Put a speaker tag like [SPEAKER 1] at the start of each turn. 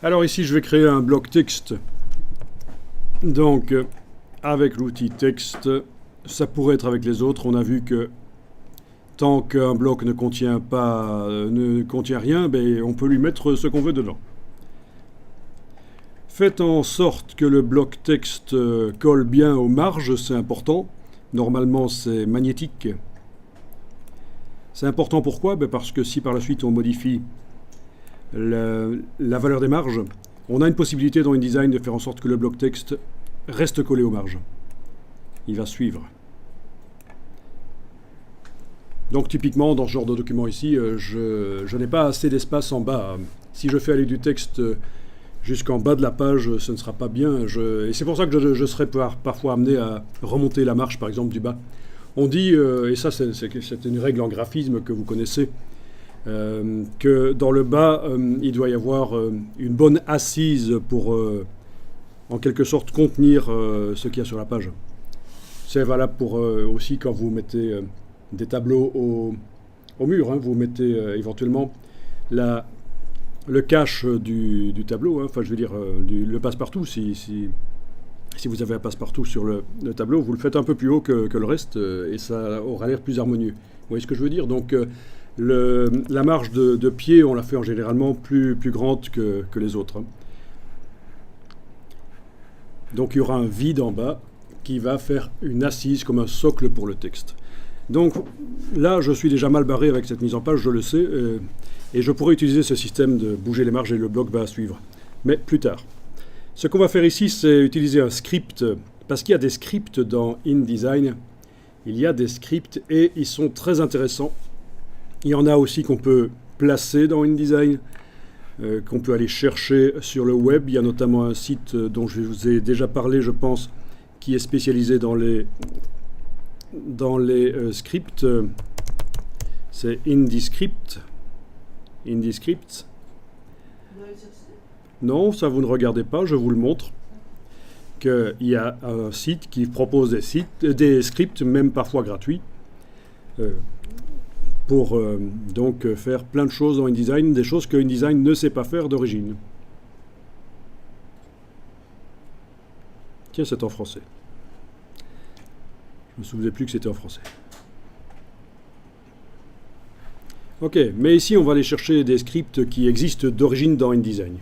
[SPEAKER 1] Alors ici, je vais créer un bloc texte. Donc, avec l'outil texte, ça pourrait être avec les autres. On a vu que tant qu'un bloc ne contient rien, ben, on peut lui mettre ce qu'on veut dedans. Faites en sorte que le bloc texte colle bien aux marges, c'est important. Normalement, c'est magnétique. C'est important pourquoi? Ben parce que si par la suite on modifie la valeur des marges, on a une possibilité dans InDesign de faire en sorte que le bloc texte reste collé aux marges. Il va suivre. Donc typiquement, dans ce genre de document ici, je n'ai pas assez d'espace en bas. Si je fais aller du texte jusqu'en bas de la page, ce ne sera pas bien. Et c'est pour ça que je serai parfois amené à remonter la marge, par exemple, du bas. On dit, et ça c'est une règle en graphisme que vous connaissez, que dans le bas, il doit y avoir une bonne assise pour, en quelque sorte, contenir ce qu'il y a sur la page. C'est valable pour aussi quand vous mettez des tableaux au mur. Vous mettez éventuellement le cache du tableau, enfin je veux dire le passe-partout. Si vous avez un passe-partout sur le tableau, vous le faites un peu plus haut que le reste et ça aura l'air plus harmonieux. Vous voyez ce que je veux dire? Donc la marge de pied, on la fait en généralement plus grande que les autres. Donc il y aura un vide en bas qui va faire une assise comme un socle pour le texte. Donc là, je suis déjà mal barré avec cette mise en page, je le sais, et je pourrais utiliser ce système de bouger les marges et le bloc va suivre. Mais plus tard. Ce qu'on va faire ici, c'est utiliser un script, parce qu'il y a des scripts dans InDesign. Il y a des scripts et ils sont très intéressants. Il y en a aussi qu'on peut placer dans InDesign, qu'on peut aller chercher sur le web. Il y a notamment un site dont je vous ai déjà parlé, je pense, qui est spécialisé dans les scripts. C'est InDescript. InDescript. Non, ça vous ne regardez pas, je vous le montre. Qu'il y a un site qui propose des scripts, même parfois gratuits, pour donc faire plein de choses dans InDesign, des choses que InDesign ne sait pas faire d'origine. Tiens, c'est en français. Je ne me souvenais plus que c'était en français. Ok, mais ici on va aller chercher des scripts qui existent d'origine dans InDesign.